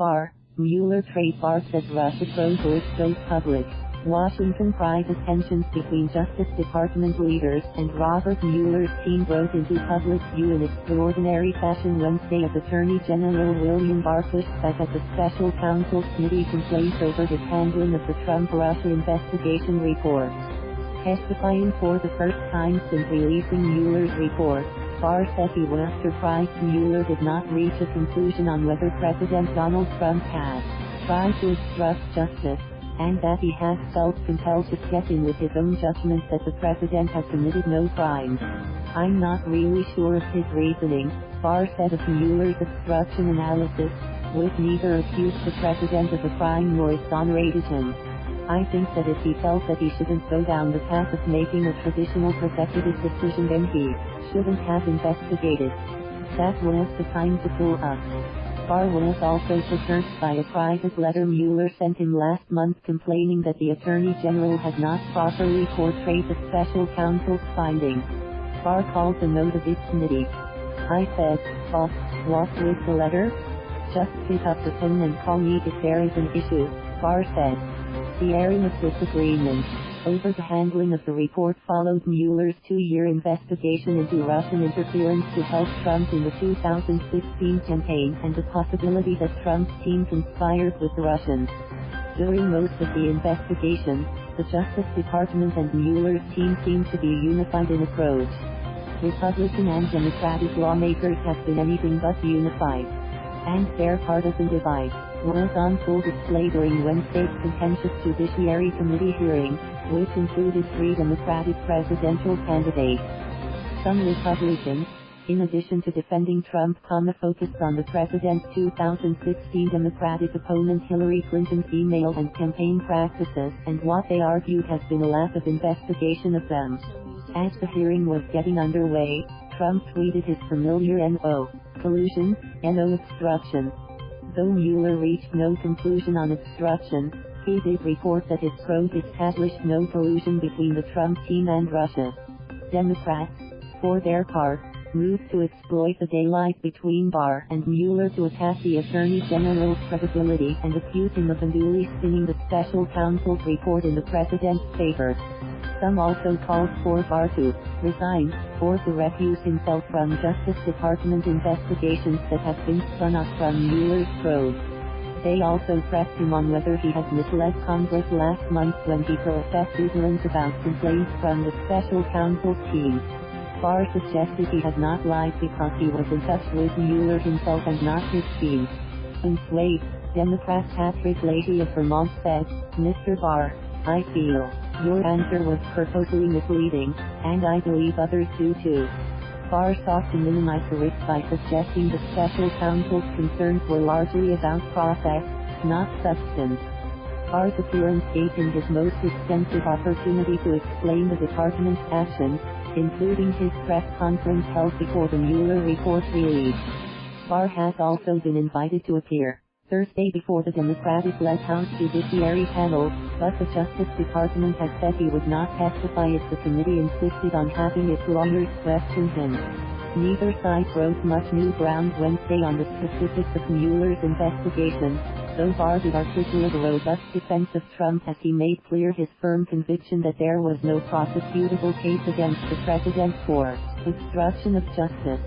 Barr, Mueller trade barbs as Russia pro-Bush goes public. Washington private tensions between Justice Department leaders and Robert Mueller's team broke into public view in extraordinary fashion Wednesday as Attorney General William Barr pushed back at the Special Counsel committee complaint over his handling of the Trump-Russia investigation report. Testifying for the first time since releasing Mueller's report, Barr said he was surprised Mueller did not reach a conclusion on whether President Donald Trump had tried to obstruct justice, and that he has felt compelled to step in with his own judgment that the president has committed no crimes. I'm not really sure of his reasoning, Barr said of Mueller's obstruction analysis, which neither accused the president of a crime nor exonerated him. I think that if he felt that he shouldn't go down the path of making a traditional prosecutor's decision, then he shouldn't have investigated. That was the time to pull up. Barr was also perturbed by a private letter Mueller sent him last month complaining that the Attorney General had not properly portrayed the Special Counsel's findings. Barr called the note of his committee. I said, "Boss, what with the letter? Just pick up the phone and call me if there is an issue," Barr said. The airing of disagreement over the handling of the report followed Mueller's 2-year investigation into Russian interference to help Trump in the 2016 campaign and the possibility that Trump's team conspired with the Russians. During most of the investigation, the Justice Department and Mueller's team seemed to be unified in approach. Republican and Democratic lawmakers have been anything but unified, and their partisan divide was on full display during Wednesday's contentious Judiciary Committee hearing, which included 3 Democratic presidential candidates. Some Republicans, in addition to defending Trump, focused on the president's 2016 Democratic opponent Hillary Clinton's email and campaign practices and what they argued has been a lack of investigation of them. As the hearing was getting underway, Trump tweeted his familiar "No collusion, no obstruction." Though Mueller reached no conclusion on obstruction, he did report that his probe established no collusion between the Trump team and Russia. Democrats, for their part, moved to exploit the daylight between Barr and Mueller to attack the Attorney General's credibility and accuse him of unduly spinning the Special Counsel's report in the president's favor. Some also called for Barr to resign, or to recuse himself from Justice Department investigations that have been spun off from Mueller's probe. They also pressed him on whether he had misled Congress last month when he professed ignorance about complaints from the Special Counsel's team. Barr suggested he had not lied because he was in touch with Mueller himself and not his team. Unswayed, Democrat Patrick Leahy of Vermont said, "Mr. Barr, I feel your answer was purposely misleading, and I believe others do too." Barr sought to minimize the risk by suggesting the Special Counsel's concerns were largely about process, not substance. Barr's appearance gave him his most extensive opportunity to explain the department's actions, including his press conference held before the Mueller report release. Barr has also been invited to appear Thursday before the Democratic-led House Judiciary panel, but the Justice Department has said he would not testify if the committee insisted on having its lawyers question him. Neither side broke much new ground Wednesday on the specifics of Mueller's investigation, though Barr did articulate a robust defense of Trump as he made clear his firm conviction that there was no prosecutable case against the president for obstruction of justice.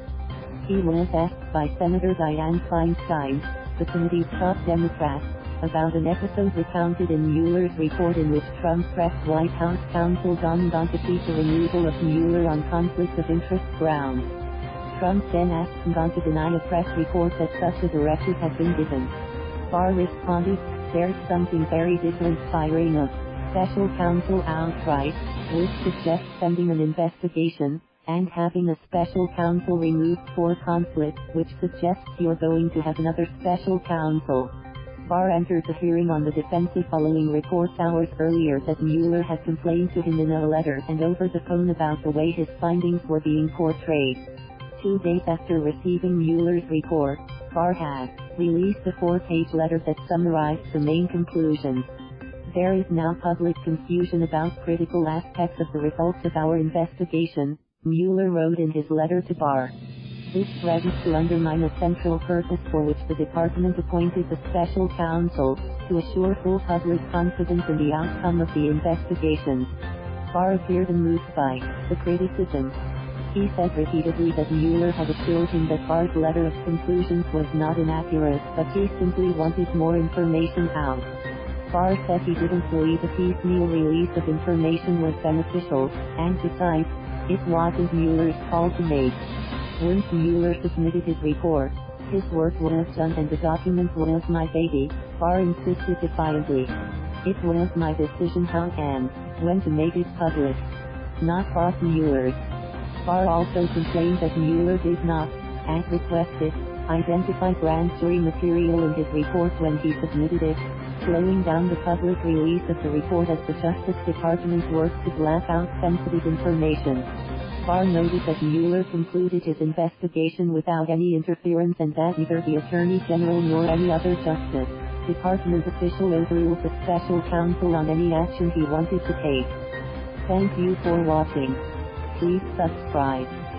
He was asked by Senator Dianne Feinstein, the committee's top Democrat, about an episode recounted in Mueller's report in which Trump pressed White House counsel Don Gonzalez for removal of Mueller on conflict of interest grounds. Trump then asked Don to deny a press report that such a directive had been given. Barr responded, "There's something very different firing a special counsel outright, which suggests sending an investigation, and having a special counsel removed for conflict, which suggests you're going to have another special counsel." Barr entered the hearing on the defensive following reports hours earlier that Mueller had complained to him in a letter and over the phone about the way his findings were being portrayed. 2 days after receiving Mueller's report, Barr had released a 4-page letter that summarized the main conclusions. "There is now public confusion about critical aspects of the results of our investigation," Mueller wrote in his letter to Barr. This threatens to undermine a central purpose for which the department appointed the Special Counsel, to assure full public confidence in the outcome of the investigation. Barr appeared unmoved by the criticism. He said repeatedly that Mueller had assured him that Barr's letter of conclusions was not inaccurate, but he simply wanted more information out. Barr said he didn't believe a piecemeal release of information was beneficial, and besides, it wasn't Mueller's call to make. Once Mueller submitted his report, his work was done and the document was my baby, Barr insisted defiantly. It was my decision how and when to make it public, not Boss Mueller's. Barr also complained that Mueller did not, as requested, identify grand jury material in his report when he submitted it, slowing down the public release of the report as the Justice Department worked to black out sensitive information. Barr noted that Mueller concluded his investigation without any interference and that neither the Attorney General nor any other Justice Department official overruled the Special Counsel on any action he wanted to take. Thank you for watching. Please subscribe.